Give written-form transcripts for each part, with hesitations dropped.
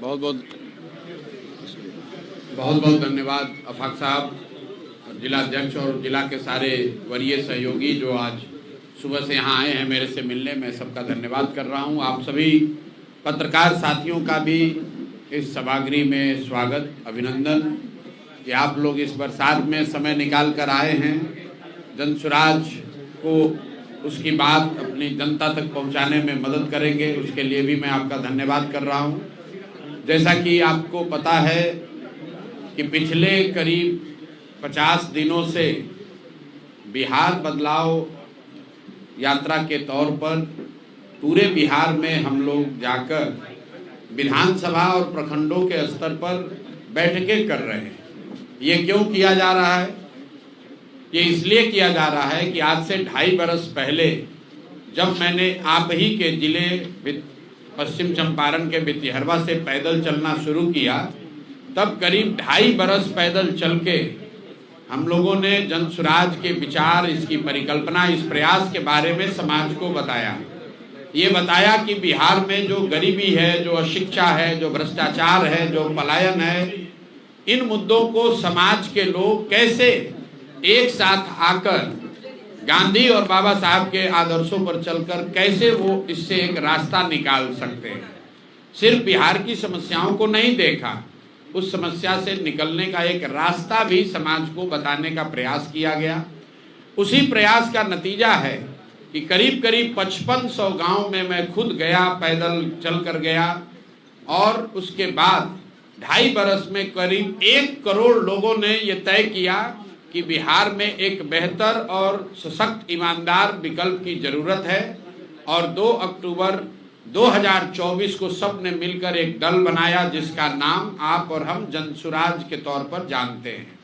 बहुत बहुत धन्यवाद अफाक साहब, जिला अध्यक्ष और जिला के सारे वरीय सहयोगी जो आज सुबह से यहाँ आए हैं मेरे से मिलने। मैं सबका धन्यवाद कर रहा हूँ। आप सभी पत्रकार साथियों का भी इस सभागृह में स्वागत, अभिनंदन कि आप लोग इस बरसात में समय निकाल कर आए हैं। जनसुराज को उसकी बात अपनी जनता तक पहुँचाने में मदद करेंगे, उसके लिए भी मैं आपका धन्यवाद कर रहा हूँ। जैसा कि आपको पता है कि पिछले करीब 50 दिनों से बिहार बदलाव यात्रा के तौर पर पूरे बिहार में हम लोग जाकर विधानसभा और प्रखंडों के स्तर पर बैठकें कर रहे हैं। ये क्यों किया जा रहा है? ये इसलिए किया जा रहा है कि आज से 2.5 बरस पहले जब मैंने आप ही के जिले पश्चिम चंपारण के भितिहरवा से पैदल चलना शुरू किया, तब करीब 2.5 बरस पैदल चल के हम लोगों ने जनसुराज के विचार, इसकी परिकल्पना, इस प्रयास के बारे में समाज को बताया। ये बताया कि बिहार में जो गरीबी है, जो अशिक्षा है, जो भ्रष्टाचार है, जो पलायन है, इन मुद्दों को समाज के लोग कैसे एक साथ आकर गांधी और बाबा साहब के आदर्शों पर चलकर कैसे वो इससे एक रास्ता निकाल सकते हैं। सिर्फ बिहार की समस्याओं को नहीं देखा, उस समस्या से निकलने का एक रास्ता भी समाज को बताने का प्रयास किया गया। उसी प्रयास का नतीजा है कि करीब करीब 5500 गांव में मैं खुद गया, पैदल चल कर गया, और उसके बाद 2.5 बरस में करीब 1 करोड़ लोगों ने ये तय किया कि बिहार में एक बेहतर और सशक्त ईमानदार विकल्प की जरूरत है। और 2 अक्टूबर 2024 को सब ने मिलकर एक दल बनाया जिसका नाम आप और हम जनसुराज के तौर पर जानते हैं।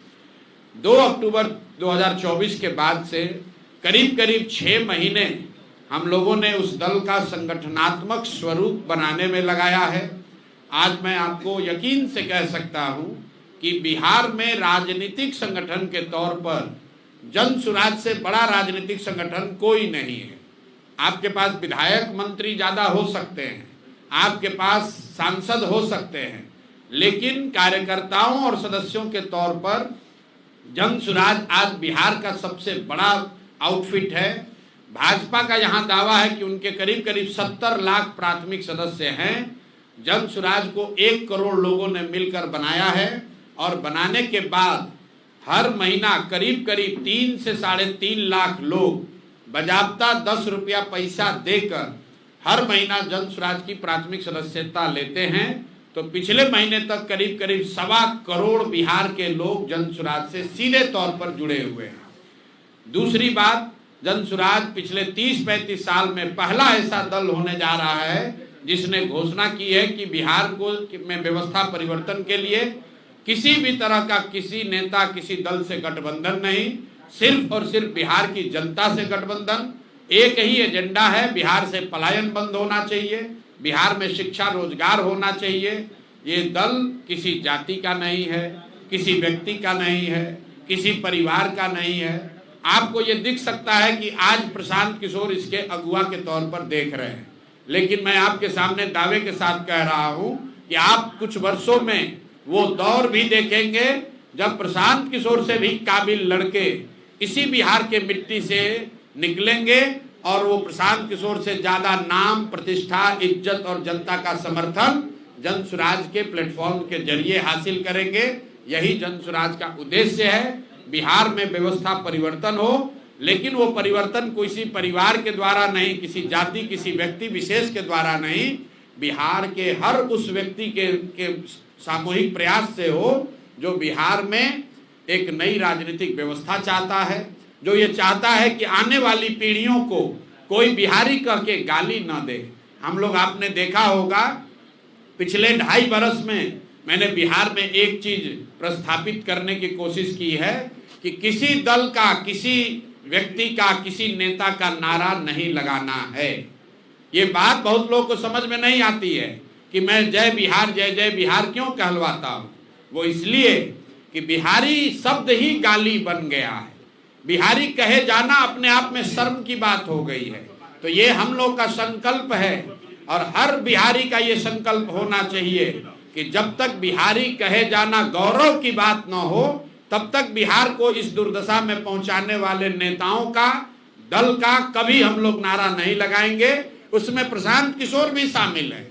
2 अक्टूबर 2024 के बाद से करीब करीब 6 महीने हम लोगों ने उस दल का संगठनात्मक स्वरूप बनाने में लगाया है। आज मैं आपको यकीन से कह सकता हूं कि बिहार में राजनीतिक संगठन के तौर पर जनसुराज से बड़ा राजनीतिक संगठन कोई नहीं है। आपके पास विधायक मंत्री ज्यादा हो सकते हैं, आपके पास सांसद हो सकते हैं, लेकिन कार्यकर्ताओं और सदस्यों के तौर पर जनसुराज आज बिहार का सबसे बड़ा आउटफिट है। भाजपा का यहाँ दावा है कि उनके करीब करीब 70 लाख प्राथमिक सदस्य हैं। जनसुराज को 1 करोड़ लोगों ने मिलकर बनाया है, और बनाने के बाद हर महीना करीब करीब 3 से 3.5 लाख लोग बजाबता 10 रुपया पैसा देकर हर महीना जनसुराज की प्राथमिक सदस्यता लेते हैं। तो पिछले महीने तक करीब करीब 1.25 करोड़ बिहार के लोग जनसुराज से सीधे तौर पर जुड़े हुए हैं। दूसरी बात, जनसुराज पिछले 30-35 साल में पहला ऐसा दल होने जा रहा है जिसने घोषणा की है कि बिहार को में व्यवस्था परिवर्तन के लिए किसी भी तरह का किसी नेता, किसी दल से गठबंधन नहीं, सिर्फ और सिर्फ बिहार की जनता से गठबंधन। एक ही एजेंडा है, बिहार से पलायन बंद होना चाहिए, बिहार में शिक्षा रोजगार होना चाहिए। ये दल किसी जाति का नहीं है, किसी व्यक्ति का नहीं है, किसी परिवार का नहीं है। आपको ये दिख सकता है कि आज प्रशांत किशोर इसके अगुआ के तौर पर देख रहे हैं, लेकिन मैं आपके सामने दावे के साथ कह रहा हूं कि आप कुछ वर्षों में वो दौर भी देखेंगे जब प्रशांत किशोर से भी काबिल लड़के इसी बिहार के मिट्टी से निकलेंगे, और वो प्रशांत किशोर से ज्यादा नाम, प्रतिष्ठा, इज्जत और जनता का समर्थन जनसुराज के प्लेटफॉर्म के जरिए हासिल करेंगे। यही जनसुराज का उद्देश्य है। बिहार में व्यवस्था परिवर्तन हो, लेकिन वो परिवर्तन किसी परिवार के द्वारा नहीं, किसी जाति, किसी व्यक्ति विशेष के द्वारा नहीं, बिहार के हर उस व्यक्ति के सामूहिक प्रयास से हो जो बिहार में एक नई राजनीतिक व्यवस्था चाहता है, जो ये चाहता है कि आने वाली पीढ़ियों को कोई बिहारी कह के गाली न दे। हम लोग, आपने देखा होगा पिछले 2.5 बरस में मैंने बिहार में एक चीज प्रस्थापित करने की कोशिश की है कि किसी दल का, किसी व्यक्ति का, किसी नेता का नारा नहीं लगाना है। ये बात बहुत लोगों को समझ में नहीं आती है कि मैं जय बिहार, जय जय बिहार क्यों कहलवाता हूँ। वो इसलिए कि बिहारी शब्द ही गाली बन गया है। बिहारी कहे जाना अपने आप में शर्म की बात हो गई है। तो ये हम लोग का संकल्प है और हर बिहारी का ये संकल्प होना चाहिए कि जब तक बिहारी कहे जाना गौरव की बात न हो, तब तक बिहार को इस दुर्दशा में पहुंचाने वाले नेताओं का, दल का कभी हम लोग नारा नहीं लगाएंगे। उसमें प्रशांत किशोर भी शामिल है।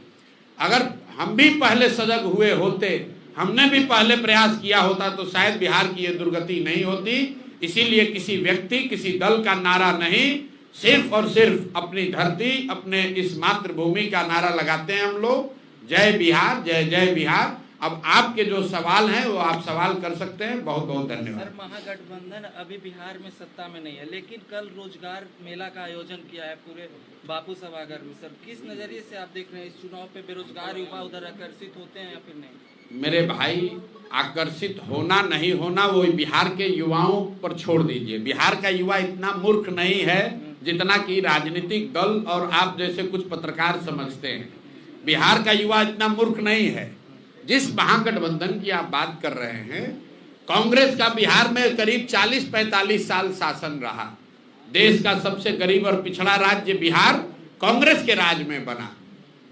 अगर हम भी पहले सजग हुए होते, हमने भी पहले प्रयास किया होता, तो शायद बिहार की ये दुर्गति नहीं होती। इसीलिए किसी व्यक्ति, किसी दल का नारा नहीं, सिर्फ और सिर्फ अपनी धरती, अपने इस मातृभूमि का नारा लगाते हैं हम लोग। जय बिहार, जय जय बिहार। अब आपके जो सवाल हैं वो आप सवाल कर सकते हैं। बहुत बहुत धन्यवाद। सर, महागठबंधन अभी बिहार में सत्ता में नहीं है, लेकिन कल रोजगार मेला का आयोजन किया है पूरे बापू सभागार में। सर, किस नजरिए से आप देख रहे हैं इस चुनाव पे? बेरोजगार युवा उधर आकर्षित होते हैं या फिर नहीं? मेरे भाई, आकर्षित होना नहीं होना वो बिहार के युवाओं पर छोड़ दीजिए। बिहार का युवा इतना मूर्ख नहीं है जितना कि राजनीतिक दल और आप जैसे कुछ पत्रकार समझते हैं। बिहार का युवा इतना मूर्ख नहीं है। जिस महागठबंधन की आप बात कर रहे हैं, कांग्रेस का बिहार में करीब 40-45 साल शासन रहा। देश का सबसे गरीब और पिछड़ा राज्य बिहार कांग्रेस के राज में बना।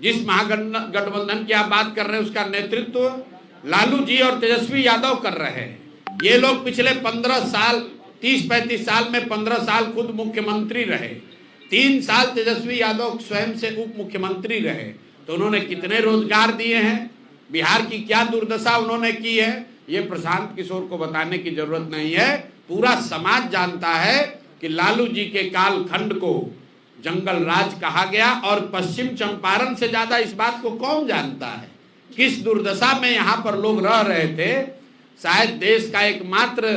जिस महागठबंधन की आप बात कर रहे हैं उसका नेतृत्व लालू जी और तेजस्वी यादव कर रहे हैं। ये लोग पिछले 15 साल, 30-35 साल में 15 साल खुद मुख्यमंत्री रहे। 3 साल तेजस्वी यादव स्वयं से उप मुख्यमंत्री रहे। तो उन्होंने कितने रोजगार दिए हैं, बिहार की क्या दुर्दशा उन्होंने की है, ये प्रशांत किशोर को बताने की जरूरत नहीं है। पूरा समाज जानता है कि लालू जी के कालखंड को जंगल राज कहा गया, और पश्चिम चंपारण से ज्यादा इस बात को कौन जानता है किस दुर्दशा में यहाँ पर लोग रह रहे थे। शायद देश का एकमात्र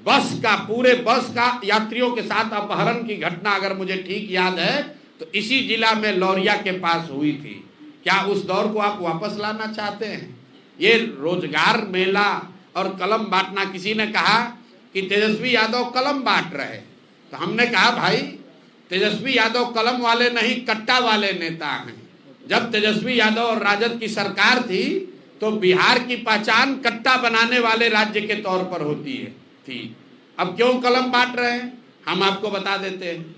बस का, पूरे बस का यात्रियों के साथ अपहरण की घटना अगर मुझे ठीक याद है तो इसी जिला में लौरिया के पास हुई थी। क्या उस दौर को आप वापस लाना चाहते हैं? ये रोजगार मेला और कलम बांटना, किसी ने कहा कि तेजस्वी यादव कलम बांट रहे, तो हमने कहा भाई तेजस्वी यादव कलम वाले नहीं, कट्टा वाले नेता हैं। जब तेजस्वी यादव और राजद की सरकार थी तो बिहार की पहचान कट्टा बनाने वाले राज्य के तौर पर होती है थी। अब क्यों कलम बांट रहे हैं हम आपको बता देते हैं।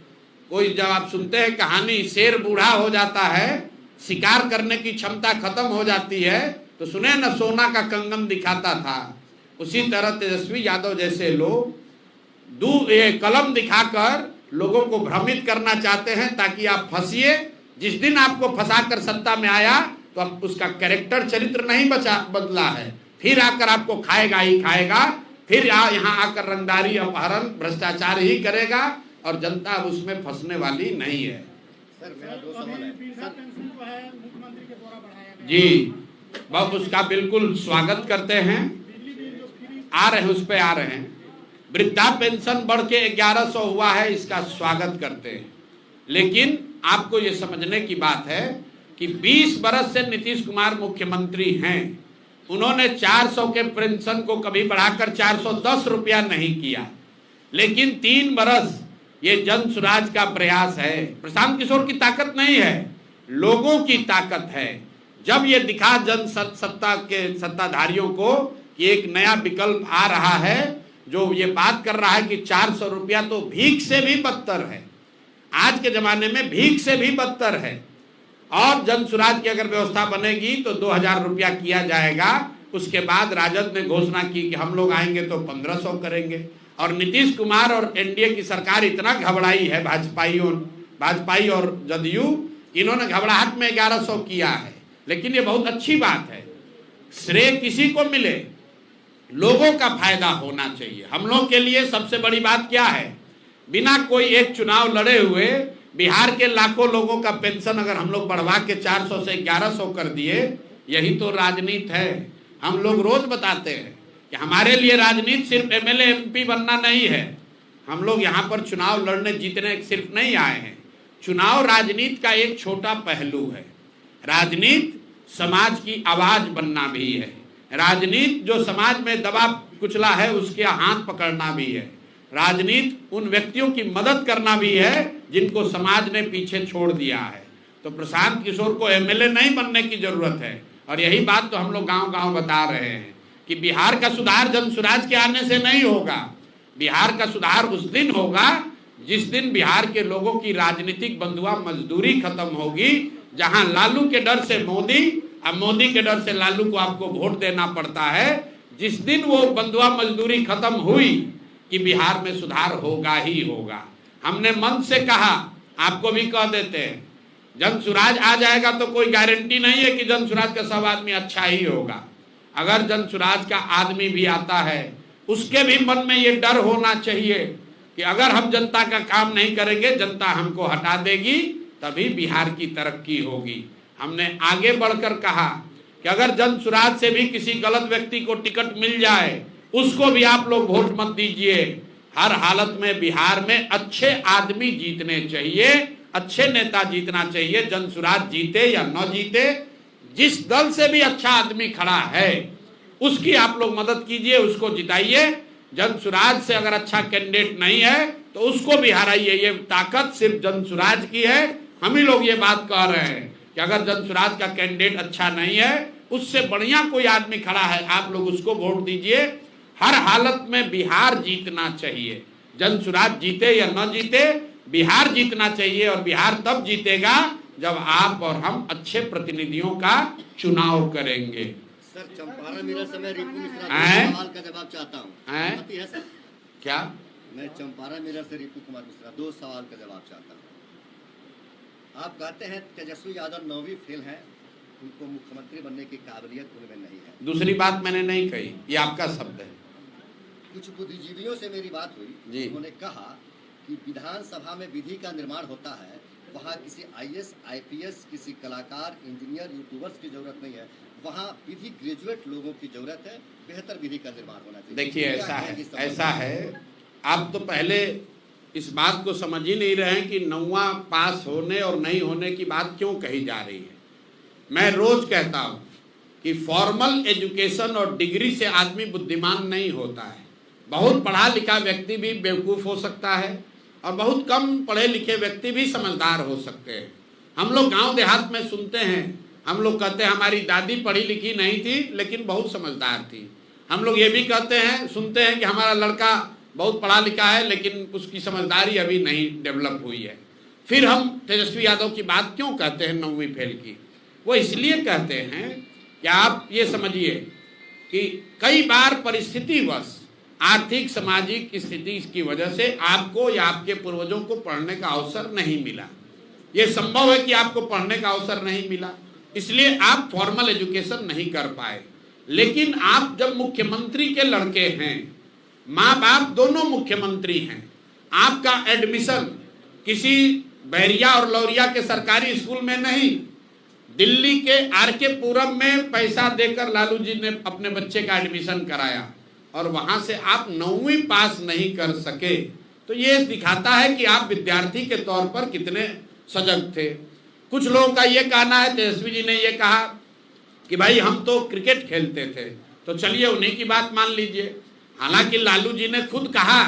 कोई जब आप सुनते हैं कहानी, शेर बूढ़ा हो जाता है, शिकार करने की क्षमता खत्म हो जाती है, तो सुने न सोना का कंगन दिखाता था। उसी तरह तेजस्वी यादव जैसे लोग कलम दिखाकर लोगों को भ्रमित करना चाहते हैं ताकि आप फंसिए। जिस दिन आपको फंसाकर सत्ता में आया तो अब उसका कैरेक्टर, चरित्र नहीं बदला है, फिर आकर आपको खाएगा ही खाएगा। फिर यहाँ आकर रंगदारी, अपहरण, भ्रष्टाचार ही करेगा और जनता अब उसमें फंसने वाली नहीं है। सर, मेरा 2 सवाल है। जी, बहुत उसका बिल्कुल स्वागत करते हैं। आ रहे हैं, उस पे आ रहे हैं। वृद्धा पेंशन बढ़ के 1100 हुआ है, इसका स्वागत करते हैं। लेकिन आपको ये समझने की बात है कि 20 बरस से नीतीश कुमार मुख्यमंत्री हैं। उन्होंने 400 के पेंशन को कभी बढ़ाकर 410 रुपया नहीं किया। लेकिन 3 बरस ये जन स्वराज का प्रयास है। प्रशांत किशोर की ताकत नहीं है, लोगों की ताकत है। जब ये दिखा जन सत्ता के सत्ताधारियों को कि एक नया विकल्प आ रहा है जो ये बात कर रहा है कि 400 रुपया तो भीख से भी बदतर है, आज के जमाने में भीख से भी बदतर है। और जन स्वराज की अगर व्यवस्था बनेगी तो 2000 रुपया किया जाएगा। उसके बाद राजद ने घोषणा की कि हम लोग आएंगे तो 1500 करेंगे। और नीतीश कुमार और एनडीए की सरकार इतना घबराई है, भाजपाई और जदयू, इन्होंने घबराहट में 1100 किया है। लेकिन ये बहुत अच्छी बात है। श्रेय किसी को मिले, लोगों का फायदा होना चाहिए। हम लोग के लिए सबसे बड़ी बात क्या है, बिना कोई एक चुनाव लड़े हुए बिहार के लाखों लोगों का पेंशन अगर हम लोग बढ़वा के 400 से 1100 कर दिए, यही तो राजनीति है। हम लोग रोज बताते हैं कि हमारे लिए राजनीति सिर्फ एमएलए एमपी बनना नहीं है। हम लोग यहाँ पर चुनाव लड़ने जीतने सिर्फ नहीं आए हैं। चुनाव राजनीति का एक छोटा पहलू है। राजनीति समाज की आवाज बनना भी है। राजनीति जो समाज में दबा कुचला है उसके हाथ पकड़ना भी है। राजनीति उन व्यक्तियों की मदद करना भी है जिनको समाज ने पीछे छोड़ दिया है। तो प्रशांत किशोर को एमएलए नहीं बनने की जरूरत है। और यही बात तो हम लोग गांव-गांव बता रहे हैं कि बिहार का सुधार जन स्वराज के आने से नहीं होगा। बिहार का सुधार उस दिन होगा जिस दिन बिहार के लोगों की राजनीतिक बंधुआ मजदूरी खत्म होगी। जहां लालू के डर से मोदी अब मोदी के डर से लालू को आपको वोट देना पड़ता है। जिस दिन वो बंधुआ मजदूरी खत्म हुई कि बिहार में सुधार होगा ही होगा। हमने मन से कहा, आपको भी कह देते हैं, जन सुराज आ जाएगा तो कोई गारंटी नहीं है कि जन सुराज का सब आदमी अच्छा ही होगा। अगर जन सुराज का आदमी भी आता है, उसके भी मन में ये डर होना चाहिए कि अगर हम जनता का काम नहीं करेंगे, जनता हमको हटा देगी, तभी बिहार की तरक्की होगी। हमने आगे बढ़कर कहा कि अगर जन सुराज से भी किसी गलत व्यक्ति को टिकट मिल जाए, उसको भी आप लोग वोट मत दीजिए। हर हालत में बिहार में अच्छे आदमी जीतने चाहिए, अच्छे नेता जीतना चाहिए। जन सुराज जीते या न जीते, जिस दल से भी अच्छा आदमी खड़ा है उसकी आप लोग मदद कीजिए, उसको जिताइए। जन सुराज से अगर अच्छा कैंडिडेट नहीं है तो उसको भी हराइए। ये ताकत सिर्फ जन सुराज की है। हम ही लोग ये बात कह रहे हैं कि अगर जन सुराज का कैंडिडेट अच्छा नहीं है, उससे बढ़िया कोई आदमी खड़ा है, आप लोग उसको वोट दीजिए। हर हालत में बिहार जीतना चाहिए। जन सुराज जीते या न जीते, बिहार जीतना चाहिए। और बिहार तब जीतेगा जब आप और हम अच्छे प्रतिनिधियों का चुनाव करेंगे। सर, चंपारण मिरर से मैं रिपु मिश्रा के सवाल का जवाब चाहता हूँ। अनुमति है सर? क्या? मैं चंपारण मिरर से रिपु कुमार मिश्रा 2 सवाल का जवाब चाहता हूँ। आप कहते हैं तेजस्वी यादव 9वीं फेल हैं, उनको मुख्यमंत्री बनने की काबिलियत उनमें नहीं है। दूसरी बात मैंने नहीं कही, ये आपका शब्द है। कुछ बुद्धिजीवियों से मेरी बात हुई, उन्होंने कहा कि विधानसभा में विधि का निर्माण होता है, वहाँ किसी IAS, IPS, किसी कलाकार, इंजीनियर, यूट्यूबर्स की जरूरत नहीं है, वहाँ विधि ग्रेजुएट लोगों की जरूरत है। बेहतर विधि का निर्माण होना चाहिए। देखिए, ऐसा है, आप तो पहले इस बात को समझ ही नहीं रहे हैं कि 9वां पास होने और नहीं होने की बात क्यों कही जा रही है। मैं रोज कहता हूँ कि फॉर्मल एजुकेशन और डिग्री से आदमी बुद्धिमान नहीं होता है। बहुत पढ़ा लिखा व्यक्ति भी बेवकूफ़ हो सकता है और बहुत कम पढ़े लिखे व्यक्ति भी समझदार हो सकते हैं। हम लोग गांव देहात में सुनते हैं, हम लोग कहते हैं हमारी दादी पढ़ी लिखी नहीं थी लेकिन बहुत समझदार थी। हम लोग ये भी कहते हैं, सुनते हैं कि हमारा लड़का बहुत पढ़ा लिखा है लेकिन उसकी समझदारी अभी नहीं डेवलप हुई है। फिर हम तेजस्वी यादव की बात क्यों कहते हैं 9वीं फेल की? वो इसलिए कहते हैं कि आप ये समझिए कि कई बार परिस्थितिवश, आर्थिक सामाजिक स्थिति की वजह से आपको या आपके पूर्वजों को पढ़ने का अवसर नहीं मिला। ये संभव है कि आपको पढ़ने का अवसर नहीं मिला, इसलिए आप फॉर्मल एजुकेशन नहीं कर पाए। लेकिन आप जब मुख्यमंत्री के लड़के हैं, माँ बाप दोनों मुख्यमंत्री हैं, आपका एडमिशन किसी बैरिया और लौरिया के सरकारी स्कूल में नहीं, दिल्ली के RK पुरम में पैसा देकर लालू जी ने अपने बच्चे का एडमिशन कराया और वहां से आप 9वीं पास नहीं कर सके, तो ये दिखाता है कि आप विद्यार्थी के तौर पर कितने सजग थे। कुछ लोगों का ये कहना है, तेजस्वी जी ने ये कहा कि भाई हम तो क्रिकेट खेलते थे, तो चलिए उन्हीं की बात मान लीजिए। हालांकि लालू जी ने खुद कहा,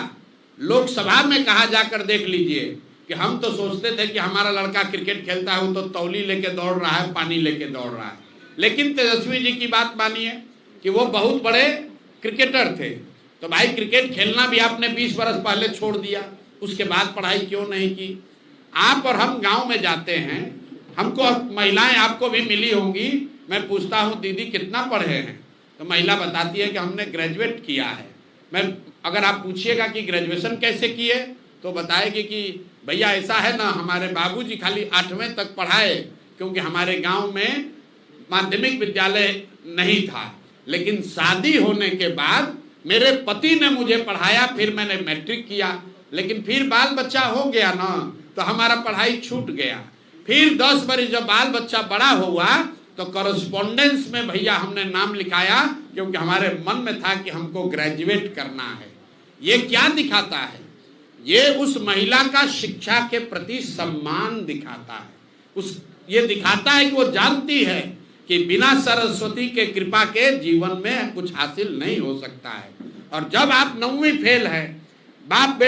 लोकसभा में कहा, जाकर देख लीजिए कि हम तो सोचते थे कि हमारा लड़का क्रिकेट खेलता है, वो तो तौली लेके दौड़ रहा है, पानी लेके दौड़ रहा है। लेकिन तेजस्वी जी की बात मानिए कि वो बहुत बड़े क्रिकेटर थे। तो भाई क्रिकेट खेलना भी आपने 20 बरस पहले छोड़ दिया, उसके बाद पढ़ाई क्यों नहीं की? आप और हम गांव में जाते हैं, हमको महिलाएं आपको भी मिली होंगी, मैं पूछता हूं दीदी कितना पढ़े हैं, तो महिला बताती है कि हमने ग्रेजुएट किया है। मैं अगर आप पूछिएगा कि ग्रेजुएशन कैसे किए, तो बताएगी कि भैया ऐसा है ना, हमारे बाबूजी खाली 8वें तक पढ़ाए, क्योंकि हमारे गांव में माध्यमिक विद्यालय नहीं था, लेकिन शादी होने के बाद मेरे पति ने मुझे पढ़ाया, फिर मैंने मैट्रिक किया, लेकिन फिर बाल बच्चा हो गया ना, तो हमारा पढ़ाई छूट गया। फिर 10 बरस जब बाल बच्चा बड़ा हुआ तो कॉरेस्पॉन्डेंस में भैया हमने नाम लिखाया, क्योंकि हमारे मन में था कि हमको ग्रेजुएट करना है। ये क्या दिखाता है? ये उस महिला का शिक्षा के प्रति सम्मान दिखाता है। ये दिखाता है कि वो जानती है कि बिना सरस्वती के कृपा के जीवन में कुछ हासिल नहीं हो सकता है। और जब आप 9वीं फेल है, बाप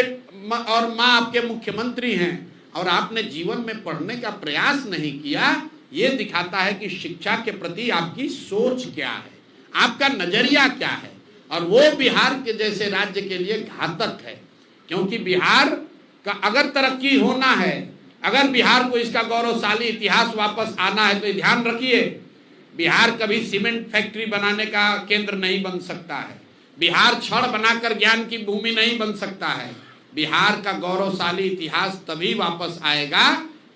और माँ आपके मुख्यमंत्री हैं और आपने जीवन में पढ़ने का प्रयास नहीं किया, ये दिखाता है कि शिक्षा के प्रति आपकी सोच क्या है, आपका नजरिया क्या है। और वो बिहार के जैसे राज्य के लिए घातक है, क्योंकि बिहार का अगर तरक्की होना है, अगर बिहार को इसका गौरवशाली इतिहास वापस आना है, तो ध्यान रखिए बिहार कभी सीमेंट फैक्ट्री बनाने का केंद्र नहीं बन सकता है। बिहार छड़ बनाकर ज्ञान की भूमि नहीं बन सकता है। बिहार का गौरवशाली इतिहास तभी वापस आएगा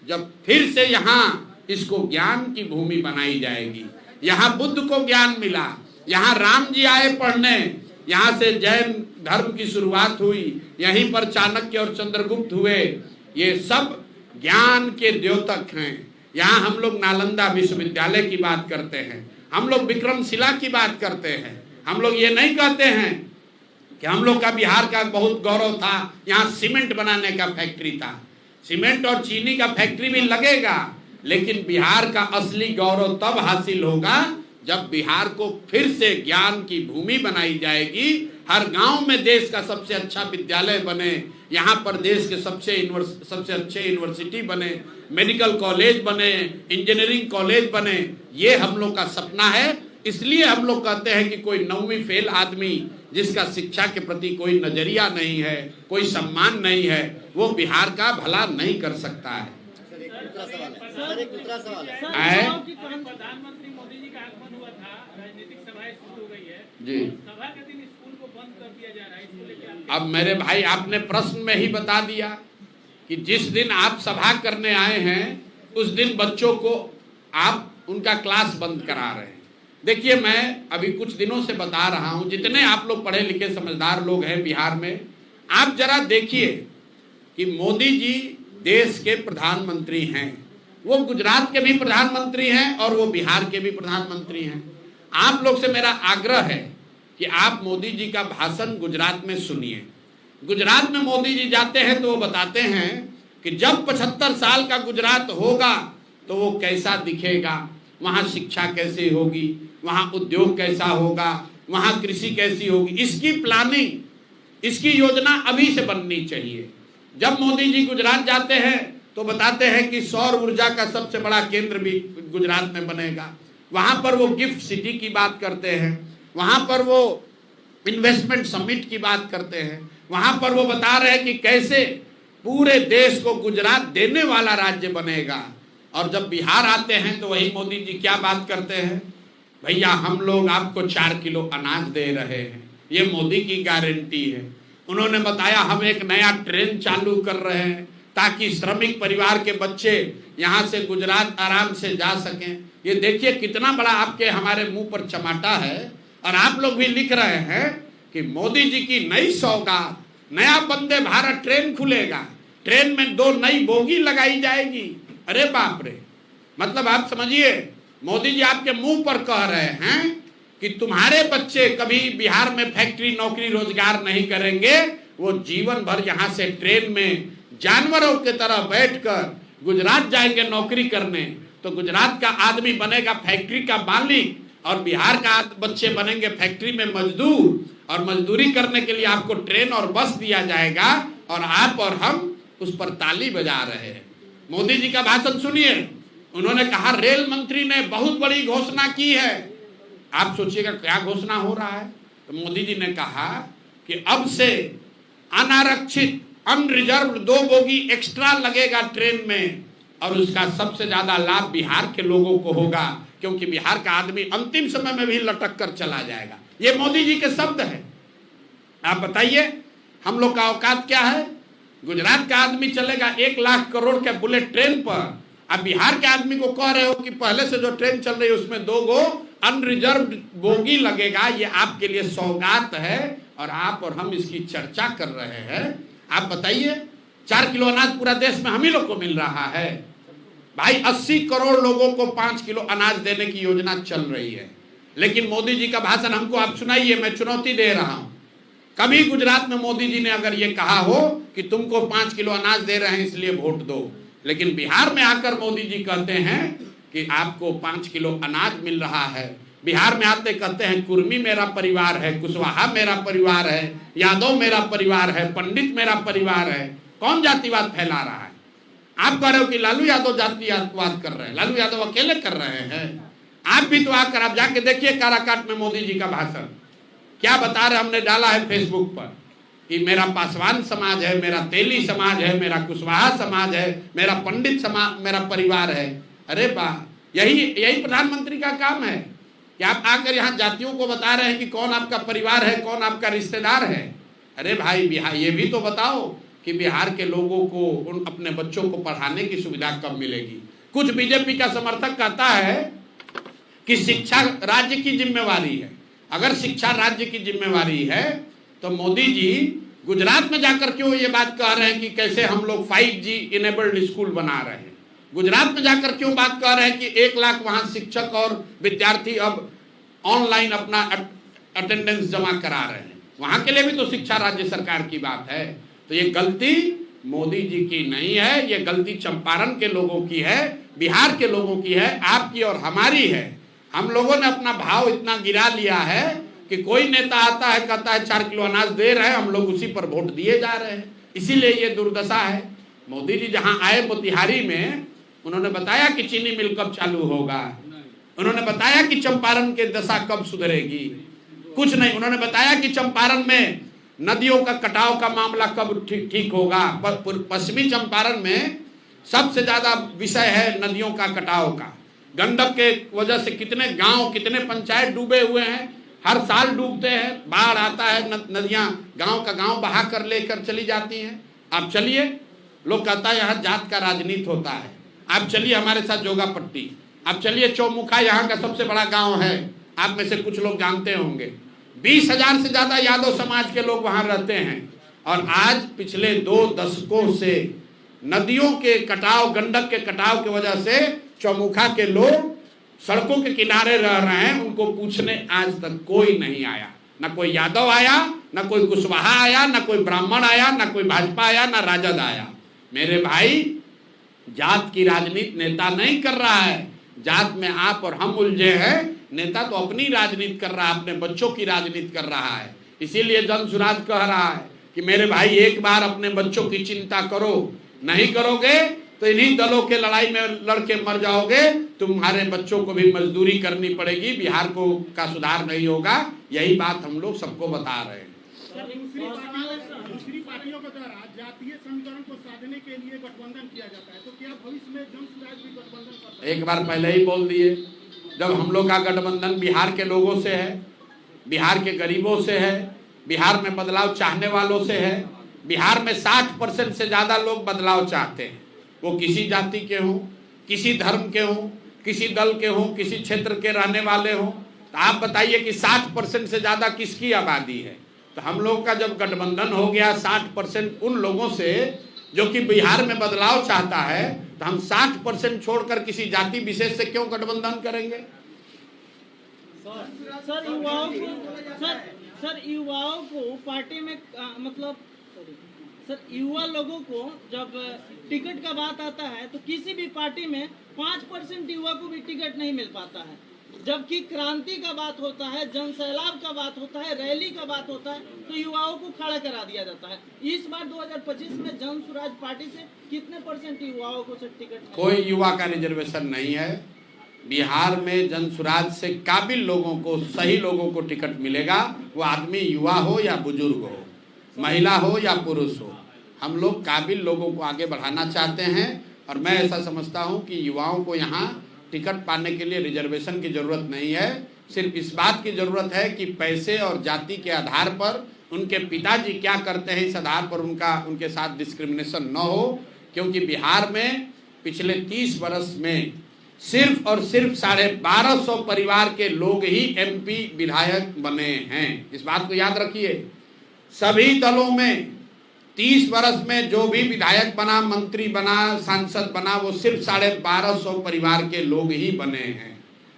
जब फिर से यहाँ इसको ज्ञान की भूमि बनाई जाएगी। यहाँ बुद्ध को ज्ञान मिला, यहाँ राम जी आए पढ़ने, यहाँ से जैन धर्म की शुरुआत हुई, यहीं पर चाणक्य और चंद्रगुप्त हुए। ये सब ज्ञान के द्योतक हैं। यहाँ हम लोग नालंदा विश्वविद्यालय की बात करते हैं, हम लोग विक्रमशिला की बात करते हैं। हम लोग ये नहीं कहते हैं कि हम लोग का बिहार का बहुत गौरव था, यहाँ सीमेंट बनाने का फैक्ट्री था। सीमेंट और चीनी का फैक्ट्री भी लगेगा, लेकिन बिहार का असली गौरव तब हासिल होगा जब बिहार को फिर से ज्ञान की भूमि बनाई जाएगी। हर गांव में देश का सबसे अच्छा विद्यालय बने, यहाँ पर देश के सबसे अच्छे यूनिवर्सिटी बने, मेडिकल कॉलेज बने, इंजीनियरिंग कॉलेज बने। ये हम लोग का सपना है। इसलिए हम लोग कहते हैं कि कोई 9वीं फेल आदमी जिसका शिक्षा के प्रति कोई नजरिया नहीं है, कोई सम्मान नहीं है, वो बिहार का भला नहीं कर सकता है। प्रधानमंत्री मोदी जी का आगमन हुआ था, राजनीतिक सभाएं शुरू हो गई है जी, सभा के दिन स्कूल को बंद कर दिया जा रहा है, इसको लेकर अब मेरे भाई आपने प्रश्न में ही बता दिया कि जिस दिन आप सभा करने आए हैं उस दिन बच्चों को आप उनका क्लास बंद करा रहे हैं। देखिए, मैं अभी कुछ दिनों से बता रहा हूं, जितने आप लोग पढ़े लिखे समझदार लोग हैं बिहार में, आप जरा देखिए कि मोदी जी देश के प्रधानमंत्री हैं, वो गुजरात के भी प्रधानमंत्री हैं और वो बिहार के भी प्रधानमंत्री हैं। आप लोग से मेरा आग्रह है कि आप मोदी जी का भाषण गुजरात में सुनिए। गुजरात में मोदी जी जाते हैं तो वो बताते हैं कि जब 75 साल का गुजरात होगा तो वो कैसा दिखेगा, वहाँ शिक्षा कैसी होगी, वहाँ उद्योग कैसा होगा, वहाँ कृषि कैसी होगी। इसकी प्लानिंग, इसकी योजना अभी से बननी चाहिए। जब मोदी जी गुजरात जाते हैं तो बताते हैं कि सौर ऊर्जा का सबसे बड़ा केंद्र भी गुजरात में बनेगा। वहाँ पर वो गिफ्ट सिटी की बात करते हैं, वहाँ पर वो इन्वेस्टमेंट समिट की बात करते हैं, वहाँ पर वो बता रहे हैं कि कैसे पूरे देश को गुजरात देने वाला राज्य बनेगा। और जब बिहार आते हैं तो वही मोदी जी क्या बात करते हैं, भैया हम लोग आपको 4 किलो अनाज दे रहे हैं, ये मोदी की गारंटी है। उन्होंने बताया हम एक नया ट्रेन चालू कर रहे हैं ताकि श्रमिक परिवार के बच्चे यहाँ से गुजरात आराम से जा सकें। ये देखिए कितना बड़ा आपके हमारे मुंह पर चमाटा है। और आप लोग भी लिख रहे हैं कि मोदी जी की नई सौगात, नया वंदे भारत ट्रेन खुलेगा, ट्रेन में 2 नई बोगी लगाई जाएगी। अरे बाप रे, मतलब आप समझिए मोदी जी आपके मुंह पर कह रहे हैं कि तुम्हारे बच्चे कभी बिहार में फैक्ट्री नौकरी रोजगार नहीं करेंगे, वो जीवन भर यहाँ से ट्रेन में जानवरों की तरह बैठकर गुजरात जाएंगे नौकरी करने। तो गुजरात का आदमी बनेगा फैक्ट्री का मालिक और बिहार का बच्चे बनेंगे फैक्ट्री में मजदूर, और मजदूरी करने के लिए आपको ट्रेन और बस दिया जाएगा और आप और हम उस पर ताली बजा रहे हैं। मोदी जी का भाषण सुनिए। उन्होंने कहा रेल मंत्री ने बहुत बड़ी घोषणा की है। आप सोचिएगा क्या घोषणा हो रहा है। तो मोदी जी ने कहा कि अब से अनारक्षित अनरिजर्व 2 बोगी एक्स्ट्रा लगेगा ट्रेन में, और उसका सबसे ज्यादा लाभ बिहार के लोगों को होगा, क्योंकि बिहार का आदमी अंतिम समय में भी लटक कर चला जाएगा। ये मोदी जी के शब्द हैं। आप बताइए हम लोग का औकात क्या है। गुजरात का आदमी चलेगा 1 लाख करोड़ के बुलेट ट्रेन पर, अब बिहार के आदमी को कह रहे हो कि पहले से जो ट्रेन चल रही है उसमें 2 गो अनरिजर्व बोगी लगेगा। ये आपके लिए सौगात है और आप और हम इसकी चर्चा कर रहे हैं। आप बताइए 4 किलो अनाज पूरा देश में हम ही लोग को मिल रहा है। भाई 80 करोड़ लोगों को 5 किलो अनाज देने की योजना चल रही है, लेकिन मोदी जी का भाषण हमको आप सुनाइए। मैं चुनौती दे रहा हूं, कभी गुजरात में मोदी जी ने अगर ये कहा हो कि तुमको 5 किलो अनाज दे रहे हैं इसलिए वोट दो, लेकिन बिहार में आकर मोदी जी कहते हैं कि आपको 5 किलो अनाज मिल रहा है। बिहार में आते कहते हैं कुर्मी मेरा परिवार है, कुशवाहा मेरा परिवार है, यादव मेरा परिवार है, पंडित मेरा परिवार है। कौन जातिवाद फैला रहा है? आप कह रहे हो कि लालू यादव जातिवाद कर रहे हैं, लालू यादव अकेले कर रहे हैं। आप भी तो आकर आप जाके देखिए काराकाट में मोदी जी का भाषण क्या बता रहे। हमने डाला है फेसबुक पर कि मेरा पासवान समाज है, मेरा तेली समाज है, मेरा कुशवाहा समाज है, मेरा पंडित समाज मेरा परिवार है। अरे वाह, यही प्रधानमंत्री का काम है कि आप आकर यहाँ जातियों को बता रहे हैं कि कौन आपका परिवार है, कौन आपका रिश्तेदार है। अरे भाई बिहार ये भी तो बताओ कि बिहार के लोगों को उन अपने बच्चों को पढ़ाने की सुविधा कब मिलेगी। कुछ बीजेपी का समर्थक कहता है कि शिक्षा राज्य की जिम्मेवारी है। अगर शिक्षा राज्य की जिम्मेवारी है तो मोदी जी गुजरात में जाकर क्यों ये बात कह रहे हैं कि कैसे हम लोग 5G इनेबल्ड स्कूल बना रहे हैं। गुजरात में जाकर क्यों बात कर रहे हैं कि 1 लाख वहां शिक्षक और विद्यार्थी अब ऑनलाइन अपना अटेंडेंस जमा करा रहे हैं। वहां के लिए भी तो शिक्षा राज्य सरकार की बात है। तो ये गलती मोदी जी की नहीं है, ये गलती चंपारण के लोगों की है, बिहार के लोगों की है, आपकी और हमारी है। हम लोगों ने अपना भाव इतना गिरा लिया है कि कोई नेता आता है कहता है 4 किलो अनाज दे रहे हैं, हम लोग उसी पर वोट दिए जा रहे हैं। इसीलिए ये दुर्दशा है। मोदी जी जहां आए मोतिहारी में, उन्होंने बताया कि चीनी मिल कब चालू होगा, उन्होंने बताया कि चंपारण के दशा कब सुधरेगी, कुछ नहीं। उन्होंने बताया कि चंपारण में नदियों का कटाव का मामला कब ठीक होगा। पश्चिमी चंपारण में सबसे ज्यादा विषय है नदियों का कटाव का। गंडक के वजह से कितने गांव, कितने पंचायत डूबे हुए हैं, हर साल डूबते हैं। बाढ़ आता है, नदियां गांव का गांव बहा कर लेकर चली जाती हैं। आप चलिए, लोग कहता है यहाँ जात का राजनीति होता है। आप चलिए हमारे साथ जोगापट्टी, आप चलिए चौमुखा, यहाँ का सबसे बड़ा गांव है, आप में से कुछ लोग जानते होंगे। 20,000 से ज्यादा यादव समाज के लोग वहां रहते हैं। और आज पिछले 2 दशकों से नदियों के कटाव, गंडक के कटाव की वजह से चौमुखा के लोग सड़कों के किनारे रह रहे हैं। उनको पूछने आज तक कोई नहीं आया, ना कोई यादव आया, ना कोई कुशवाहा आया, ना कोई ब्राह्मण आया, ना कोई भाजपा आया, ना राजद आया। मेरे भाई, जात की राजनीति नेता नहीं कर रहा है। जात में आप और हम उलझे हैं, नेता तो अपनी राजनीति कर रहा है, अपने बच्चों की राजनीति कर रहा है। इसीलिए जन सुराज कह रहा है कि मेरे भाई एक बार अपने बच्चों की चिंता करो, नहीं करोगे तो इन्हीं दलों के लड़ाई में लड़के मर जाओगे। तुम्हारे बच्चों को भी मजदूरी करनी पड़ेगी, बिहार को का सुधार नहीं होगा। यही बात हम लोग सबको बता रहे हैं। दूसरी पार्टियों के द्वारा जातीय समीकरण को साधने के लिए गठबंधन किया जाता है, तो क्या भविष्य में जन सुराज भी गठबंधन करता है? एक बार पहले ही बोल दिए, जब हम लोग का गठबंधन बिहार के लोगों से है, बिहार के गरीबों से है, बिहार में बदलाव चाहने वालों से है। बिहार में 60% से ज्यादा लोग बदलाव चाहते हैं, वो किसी जाति के हों, किसी धर्म के हों, किसी दल के हों, किसी क्षेत्र के रहने वाले हों। तो आप बताइए कि 60% से ज्यादा किसकी आबादी है। तो हम लोग का जब गठबंधन हो गया 60% उन लोगों से जो कि बिहार में बदलाव चाहता है, तो हम 60% छोड़कर किसी जाति विशेष से क्यों गठबंधन करेंगे? सर युवाओं को पार्टी में मतलब सर युवा लोगों को जब टिकट का बात आता है तो किसी भी पार्टी में 5% युवा को भी टिकट नहीं मिल पाता है। जबकि क्रांति का बात होता है, जन सैलाब का बात होता है, रैली का बात होता है, तो युवाओं को खड़ा करा दिया जाता है। इस बार 2025 में जन सुराज पार्टी से कितने % युवाओं को सर टिकट? कोई युवा का रिजर्वेशन नहीं है। बिहार में जन सुराज से काबिल लोगों को, सही लोगों को टिकट मिलेगा। वो आदमी युवा हो या बुजुर्ग हो, महिला हो या पुरुष हो, हम लोग काबिल लोगों को आगे बढ़ाना चाहते हैं। और मैं ऐसा समझता हूं कि युवाओं को यहाँ टिकट पाने के लिए रिजर्वेशन की जरूरत नहीं है। सिर्फ इस बात की जरूरत है कि पैसे और जाति के आधार पर उनके पिताजी क्या करते हैं, इस आधार पर उनके साथ डिस्क्रिमिनेशन न हो। क्योंकि बिहार में पिछले 30 वर्ष में सिर्फ और सिर्फ 1250 परिवार के लोग ही MP विधायक बने हैं। इस बात को याद रखिए। सभी दलों में 30 वर्ष में जो भी विधायक बना, मंत्री बना, सांसद बना, वो सिर्फ 1250 परिवार के लोग ही बने हैं।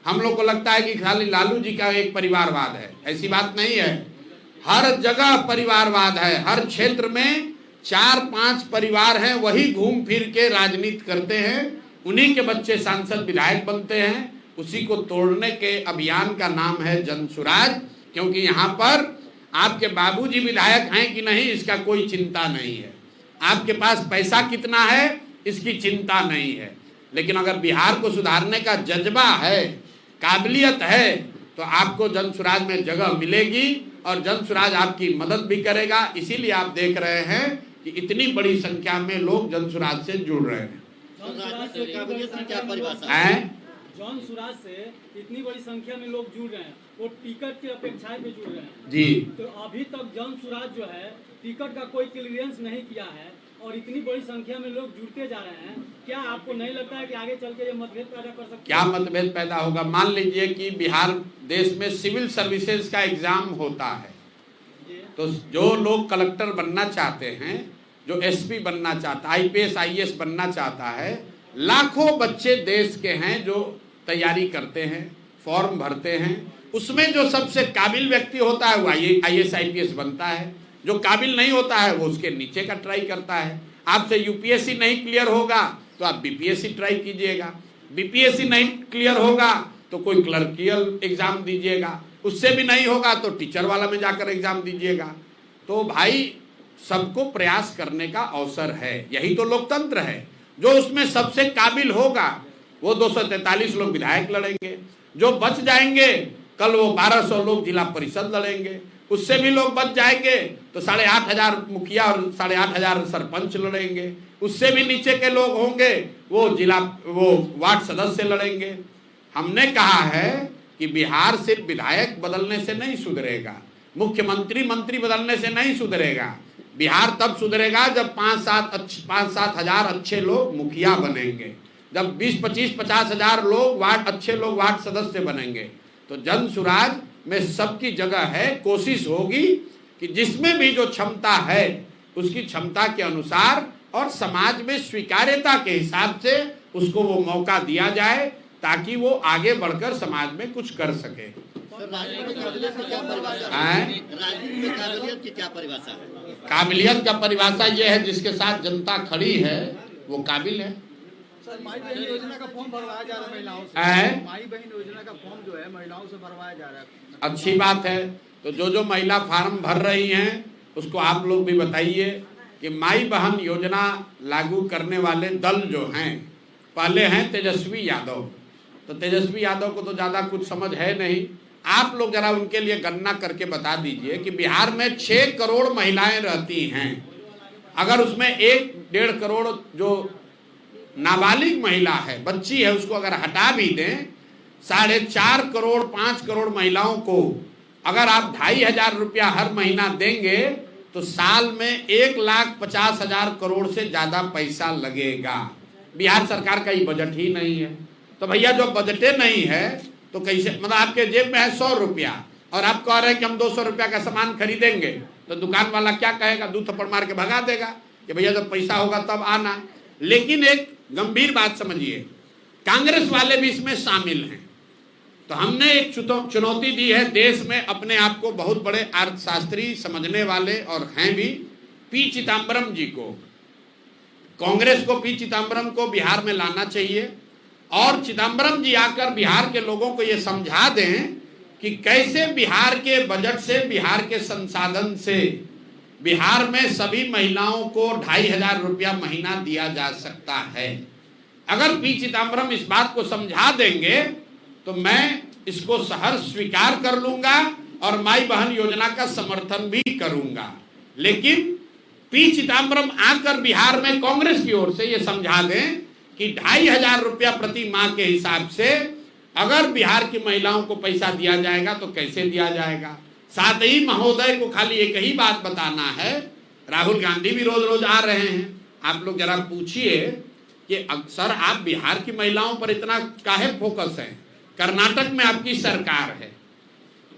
हम लोग को लगता है कि खाली लालू जी का एक परिवारवाद है, ऐसी बात नहीं है। हर जगह परिवारवाद है। हर क्षेत्र में 4-5 परिवार हैं, वही घूम फिर के राजनीति करते हैं, उन्हीं के बच्चे सांसद विधायक बनते हैं। उसी को तोड़ने के अभियान का नाम है जन सुराज। क्योंकि यहाँ पर आपके बाबूजी विधायक हैं कि नहीं, इसका कोई चिंता नहीं है। आपके पास पैसा कितना है, इसकी चिंता नहीं है। लेकिन अगर बिहार को सुधारने का जज्बा है, काबिलियत है, तो आपको जन सुराज में जगह मिलेगी और जन सुराज आपकी मदद भी करेगा। इसीलिए आप देख रहे हैं कि इतनी बड़ी संख्या में लोग जन सुराज से जुड़ रहे हैं। जॉन सुराज से इतनी बड़ी संख्या में लोग जुड़ रहे हैं, वो टिकट की अपेक्षाएं पे जुड़ रहे हैं जी। तो अभी तक जॉन सुराज जो है टिकट का कोई क्लियरेंस नहीं किया है और इतनी बड़ी संख्या में लोग जुड़ते जा रहे हैं। क्या आपको नहीं लगता है कि आगे चल के ये मतभेद पैदा कर सकते हैं? क्या मतभेद पैदा होगा? मान लीजिए कि बिहार देश में सिविल सर्विसेज का एग्जाम होता है, तो जो लोग कलेक्टर बनना चाहते हैं, जो एसपी बनना चाहता है, आईपीएस आईएएस बनना चाहता है, लाखों बच्चे देश के हैं जो तैयारी करते हैं, फॉर्म भरते हैं। उसमें जो सबसे काबिल व्यक्ति होता है वो आईएएस आईपीएस बनता है, जो काबिल नहीं होता है वो उसके नीचे का ट्राई करता है। आपसे यूपीएससी नहीं क्लियर होगा तो आप बीपीएससी ट्राई कीजिएगा, बीपीएससी नहीं क्लियर होगा तो कोई क्लर्कियल एग्जाम दीजिएगा, उससे भी नहीं होगा तो टीचर वाला में जाकर एग्जाम दीजिएगा। तो भाई सबको प्रयास करने का अवसर है, यही तो लोकतंत्र है। जो उसमें सबसे काबिल होगा वो 243 लोग विधायक लड़ेंगे, जो बच जाएंगे कल वो 1200 लोग जिला परिषद लड़ेंगे, उससे भी लोग बच जाएंगे तो 8500 मुखिया और 8500 सरपंच लड़ेंगे, उससे भी नीचे के लोग होंगे वो वार्ड सदस्य लड़ेंगे। हमने कहा है कि बिहार सिर्फ विधायक बदलने से नहीं सुधरेगा, मुख्यमंत्री मंत्री बदलने से नहीं सुधरेगा। बिहार तब सुधरेगा जब 5-7 हजार अच्छे लोग मुखिया बनेंगे, जब 20-25-50 हजार लोग अच्छे लोग वार्ड सदस्य बनेंगे। तो जन सुराज में सबकी जगह है। कोशिश होगी कि जिसमें भी जो क्षमता है उसकी क्षमता के अनुसार और समाज में स्वीकार्यता के हिसाब से उसको वो मौका दिया जाए ताकि वो आगे बढ़कर समाज में कुछ कर सके। राजनीति में काबिलियत की क्या परिभाषा है? काबिलियत का परिभाषा ये है जिसके साथ जनता खड़ी है वो काबिल है। सर, माई बहन योजना का फॉर्म भरवाया जा रहा है महिलाओं से। माई बहन योजना का फॉर्म जो है महिलाओं से भरवाया जा रहा है। अच्छी बात है। तो जो महिला फार्म भर रही हैं उसको आप लोग भी बताइए कि माई बहन योजना लागू करने वाले दल जो हैं, पहले हैं तेजस्वी यादव। तो तेजस्वी यादव को तो ज़्यादा कुछ समझ है नहीं, आप लोग जरा उनके लिए गणना करके बता दीजिए कि बिहार में 6 करोड़ महिलाएं रहती हैं। अगर उसमें 1-1.5 करोड़ जो नाबालिग महिला है, बच्ची है, उसको अगर हटा भी दें, 4.5 करोड़ 5 करोड़ महिलाओं को अगर आप 2,500 रुपया हर महीना देंगे तो साल में 1,50,000 करोड़ से ज्यादा पैसा लगेगा। बिहार सरकार का ये बजट ही नहीं है। तो भैया जो बजटे नहीं है तो कैसे, मतलब आपके जेब में है 100 रुपया और आप कह रहे हैं कि हम 200 रुपया का सामान खरीदेंगे, तो दुकान वाला क्या कहेगा? 2 थप्पड़ मार के भगा देगा कि भैया जब पैसा होगा तब आना। लेकिन एक गंभीर बात समझिए, कांग्रेस वाले भी इसमें शामिल हैं। तो हमने एक चुनौती दी है देश में अपने आप को बहुत बड़े अर्थशास्त्री समझने वाले और हैं भी, पी चिदम्बरम जी को, कांग्रेस को पी चिदम्बरम को बिहार में लाना चाहिए और चिदम्बरम जी आकर बिहार के लोगों को ये समझा दें कि कैसे बिहार के बजट से, बिहार के संसाधन से बिहार में सभी महिलाओं को 2,500 रुपया महीना दिया जा सकता है। अगर पी चिदम्बरम इस बात को समझा देंगे तो मैं इसको सहर्ष स्वीकार कर लूंगा और माई बहन योजना का समर्थन भी करूंगा। लेकिन पी चिदम्बरम आकर बिहार में कांग्रेस की ओर से ये समझा दें कि 2,500 रुपया प्रति माह के हिसाब से अगर बिहार की महिलाओं को पैसा दिया जाएगा तो कैसे दिया जाएगा। साथ ही महोदय को खाली एक ही बात बताना है, राहुल गांधी भी रोज रोज आ रहे हैं, आप लोग जरा पूछिए कि अक्सर आप बिहार की महिलाओं पर इतना काहे फोकस है? कर्नाटक में आपकी सरकार है,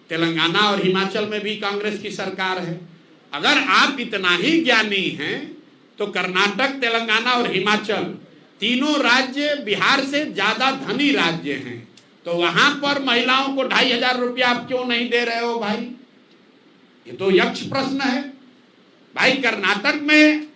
तेलंगाना और हिमाचल में भी कांग्रेस की सरकार है। अगर आप इतना ही ज्ञानी हैं तो कर्नाटक, तेलंगाना और हिमाचल तीनों राज्य बिहार से ज्यादा धनी राज्य हैं, तो वहां पर महिलाओं को 2,500 रुपया आप क्यों नहीं दे रहे हो भाई? ये तो यक्ष प्रश्न है भाई। कर्नाटक में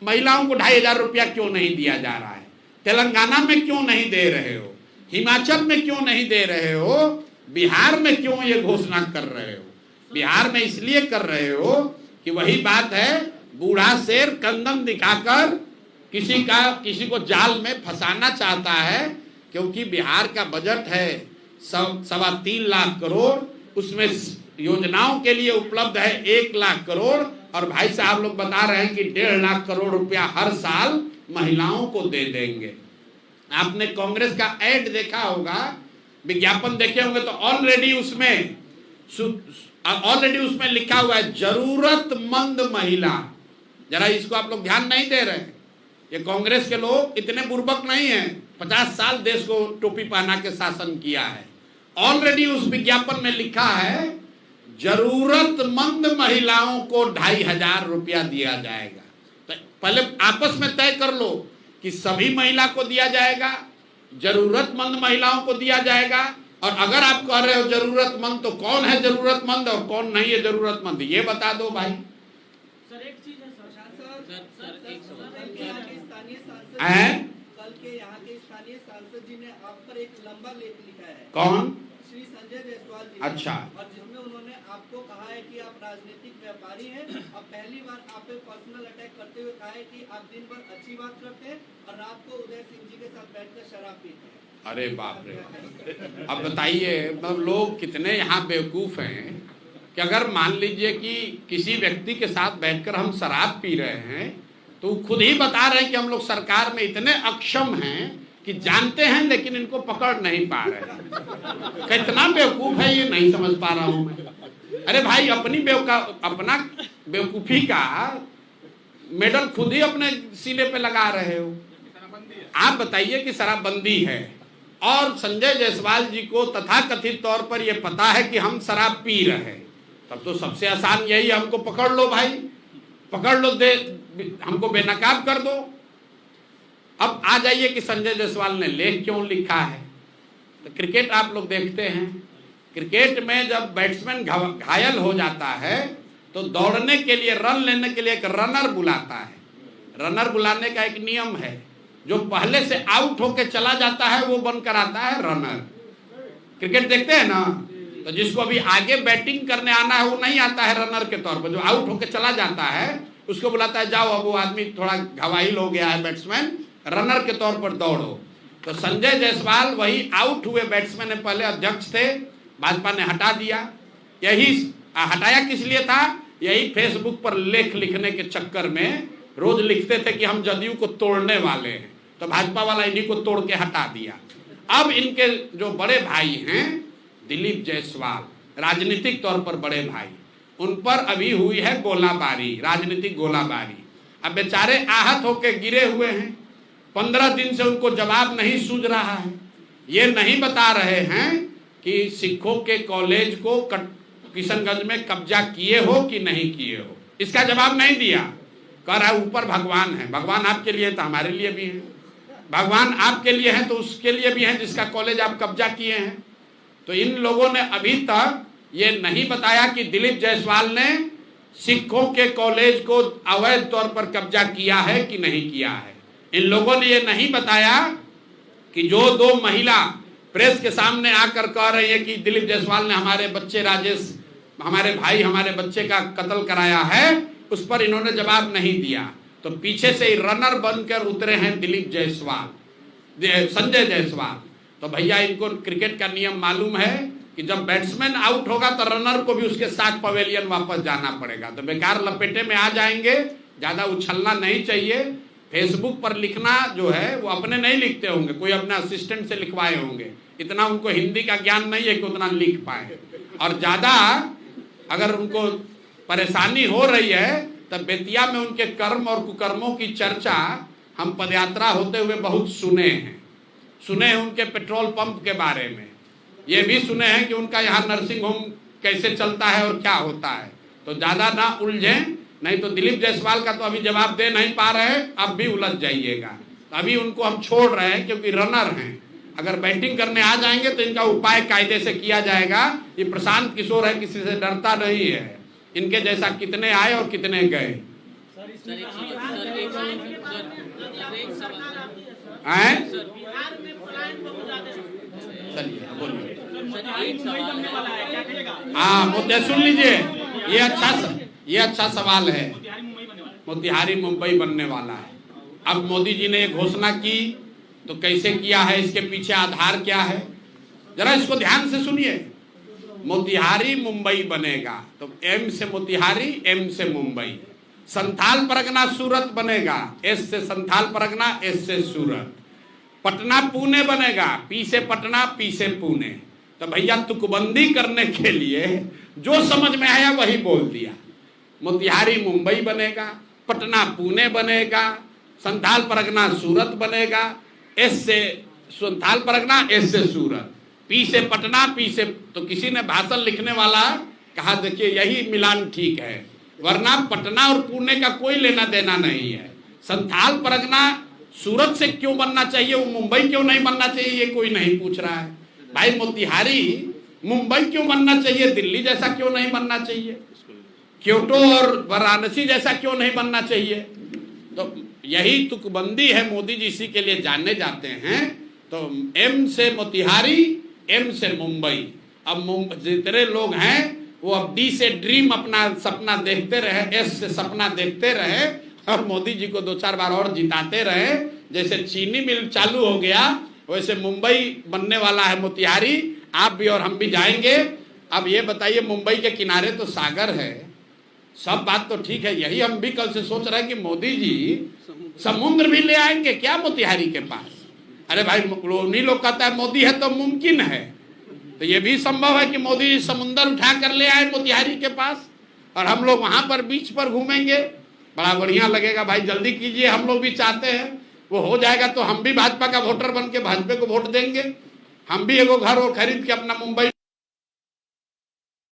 महिलाओं को 2,500 रुपया क्यों नहीं दिया जा रहा है? तेलंगाना में क्यों नहीं दे रहे हो? हिमाचल में क्यों नहीं दे रहे हो? बिहार में क्यों ये घोषणा कर रहे हो? बिहार में इसलिए कर रहे हो कि वही बात है, बूढ़ा शेर कंदम दिखाकर किसी को जाल में फंसाना चाहता है। क्योंकि बिहार का बजट है 3.25 लाख करोड़, उसमें योजनाओं के लिए उपलब्ध है 1 लाख करोड़ और भाई साहब लोग बता रहे हैं कि 1.5 लाख करोड़ रुपया हर साल महिलाओं को दे देंगे। आपने कांग्रेस का ऐड देखा होगा, विज्ञापन देखे होंगे, तो ऑलरेडी उसमें लिखा हुआ है जरूरतमंद महिला। जरा इसको आप लोग ध्यान नहीं दे रहे। ये कांग्रेस के लोग इतने बुर्बक नहीं हैं, 50 साल देश को टोपी पहना के शासन किया है। ऑलरेडी उस विज्ञापन में लिखा है जरूरतमंद महिलाओं को 2500 रुपया दिया जाएगा। तो पहले आपस में तय कर लो कि सभी महिला को दिया जाएगा, जरूरतमंद महिलाओं को दिया जाएगा। और अगर आप कह रहे हो जरूरतमंद, तो कौन है जरूरतमंद और कौन नहीं है जरूरतमंद, ये बता दो भाई। सर एक चीज है कल के यहाँ के स्थानीय सांसद जी ने आप पर एक लंबा लेख लिखा है। कौन? श्री संजय जायसवाल जी। अच्छा। और जिसमें उन्होंने आपको कहा है कि आप राजनीतिक व्यापारी हैं और पहली बार आप पे पर्सनल अटैक करते हुए कहा है कि आप दिन भर अच्छी बात करते हैं और रात को उदय सिंह जी के साथ बैठकर शराब पीते हैं। अरे बाप रे। अब बताइए, मतलब लोग कितने यहाँ बेवकूफ हैं कि अगर मान लीजिए कि किसी व्यक्ति के साथ बैठकर हम शराब पी रहे हैं, तो खुद ही बता रहे हैं कि हम लोग सरकार में इतने अक्षम हैं कि जानते हैं लेकिन इनको पकड़ नहीं पा रहे। कितना बेवकूफ है ये नहीं समझ पा रहा हूं मैं। अरे भाई, अपना बेवकूफी का मेडल खुद ही अपने सीने पे लगा रहे हो। आप बताइए कि शराबबंदी है और संजय जायसवाल जी को तथाकथित तौर पर यह पता है कि हम शराब पी रहे हैं, तब तो सबसे आसान यही, हमको पकड़ लो भाई, पकड़ लो, हमको बेनकाब कर दो। अब आ जाइए कि संजय जायसवाल ने लेख क्यों लिखा है। तो क्रिकेट आप लोग देखते हैं, क्रिकेट में जब बैट्समैन घायल हो जाता है तो दौड़ने के लिए, रन लेने के लिए एक रनर बुलाता है। रनर बुलाने का एक नियम है, जो पहले से आउट होके चला जाता है वो बनकर आता है रनर। क्रिकेट देखते हैं ना, तो जिसको अभी आगे बैटिंग करने आना है वो नहीं आता है रनर के तौर पर, जो आउट होके चला जाता है उसको बुलाता है, जाओ अब वो आदमी थोड़ा घायल हो गया है बैट्समैन, रनर के तौर पर दौड़ो। तो संजय जायसवाल वही आउट हुए बैट्समैन में पहले अध्यक्ष थे, भाजपा ने हटा दिया। यही हटाया किस लिए था? यही फेसबुक पर लेख लिखने के चक्कर में रोज लिखते थे कि हम जदयू को तोड़ने वाले हैं, तो भाजपा वाला इन्हीं को तोड़ के हटा दिया। अब इनके जो बड़े भाई हैं दिलीप जायसवाल, राजनीतिक तौर पर बड़े भाई, उन पर अभी हुई है गोलाबारी, राजनीतिक गोलाबारी। अब बेचारे आहत होकर गिरे हुए हैं, 15 दिन से उनको जवाब नहीं सूझ रहा है। ये नहीं बता रहे हैं कि सिखों के कॉलेज को किशनगंज में कब्जा किए हो कि नहीं किए हो, इसका जवाब नहीं दिया। कह रहा है ऊपर भगवान है। भगवान आपके लिए तो हमारे लिए भी है, भगवान आपके लिए है तो उसके लिए भी है जिसका कॉलेज आप कब्जा किए हैं। तो इन लोगों ने अभी तक ये नहीं बताया कि दिलीप जायसवाल ने सिखों के कॉलेज को अवैध तौर पर कब्जा किया है कि नहीं किया है। इन लोगों ने ये नहीं बताया कि जो 2 महिला प्रेस के सामने आकर कह रही है कि दिलीप जायसवाल ने हमारे बच्चे राजेश, हमारे भाई, हमारे बच्चे का कत्ल कराया है, उस पर इन्होंने जवाब नहीं दिया। तो पीछे से ही रनर बनकर उतरे हैं दिलीप जायसवाल, संजय जायसवाल। तो भैया इनको क्रिकेट का नियम मालूम है कि जब बैट्समैन आउट होगा तो रनर को भी उसके साथ पवेलियन वापस जाना पड़ेगा। तो बेकार लपेटे में आ जाएंगे, ज्यादा उछलना नहीं चाहिए। फेसबुक पर लिखना जो है वो अपने नहीं लिखते होंगे, कोई अपने असिस्टेंट से लिखवाए होंगे, इतना उनको हिंदी का ज्ञान नहीं है कि उतना लिख पाए। और ज्यादा अगर उनको परेशानी हो रही है तब बेतिया में उनके कर्म और कुकर्मों की चर्चा हम पदयात्रा होते हुए बहुत सुने हैं उनके पेट्रोल पंप के बारे में, ये भी सुने हैं कि उनका यहाँ नर्सिंग होम कैसे चलता है और क्या होता है। तो ज्यादा ना उलझें, नहीं तो दिलीप जायसवाल का तो अभी जवाब दे नहीं पा रहे हैं, अब भी उलझ जाइएगा। तो अभी उनको हम छोड़ रहे हैं क्योंकि रनर हैं, अगर बैटिंग करने आ जाएंगे तो इनका उपाय कायदे से किया जाएगा। ये प्रशांत किशोर है, किसी से डरता नहीं है, इनके जैसा कितने आए और कितने गए। चलिए बोलिए। हाँ, मुद्दे सुन लीजिए, ये अच्छा सवाल है। मोतिहारी मुंबई बनने वाला है। अब मोदी जी ने घोषणा की तो कैसे किया है, इसके पीछे आधार क्या है, जरा इसको ध्यान से सुनिए। मोतिहारी मुंबई बनेगा तो एम से मोतिहारी, एम से मुंबई। संथाल परगना सूरत बनेगा, एस से संथाल परगना, एस से सूरत। पटना पुणे बनेगा, पी से पटना पी से पुणे। तो भैया तुकबंदी करने के लिए जो समझ में आया वही बोल दिया। मोतिहारी मुंबई बनेगा, पटना पुणे बनेगा, संथाल परगना सूरत बनेगा, एस से संथाल परगना, एस से सूरत, पी से पटना पी से। तो किसी ने भाषण लिखने वाला कहा देखिए यही मिलान ठीक है, वरना पटना और पुणे का कोई लेना देना नहीं है। संथाल परगना सूरत से क्यों बनना चाहिए, वो मुंबई क्यों नहीं बनना चाहिए, ये कोई नहीं पूछ रहा है। भाई मोतिहारी मुंबई क्यों बनना चाहिए, दिल्ली जैसा क्यों नहीं बनना चाहिए, क्योटो और वाराणसी जैसा क्यों नहीं बनना चाहिए। तो यही तुकबंदी है, मोदी जी इसी के लिए जाने जाते हैं। तो एम से मोतिहारी, एम से मुंबई। अब जितने लोग हैं वो अब डी से ड्रीम अपना सपना देखते रहे, एस से सपना देखते रहे और मोदी जी को 2-4 बार और जिताते रहे। जैसे चीनी मिल चालू हो गया वैसे मुंबई बनने वाला है मोतिहारी, आप भी और हम भी जाएंगे। अब ये बताइए मुंबई के किनारे तो सागर है, सब बात तो ठीक है, यही हम भी कल से सोच रहे हैं कि मोदी जी समुद्र भी ले आएंगे क्या मोतिहारी के पास। अरे भाई उन्हीं लोग कहता है मोदी है तो मुमकिन है, तो ये भी संभव है कि मोदी जी समुद्र उठा कर ले आए मोतिहारी के पास और हम लोग वहां पर बीच पर घूमेंगे, बड़ा बढ़िया लगेगा। भाई जल्दी कीजिए, हम लोग भी चाहते हैं, वो हो जाएगा तो हम भी भाजपा का वोटर बन के भाजपा को वोट देंगे, हम भी एगो घर और खरीद के अपना मुंबई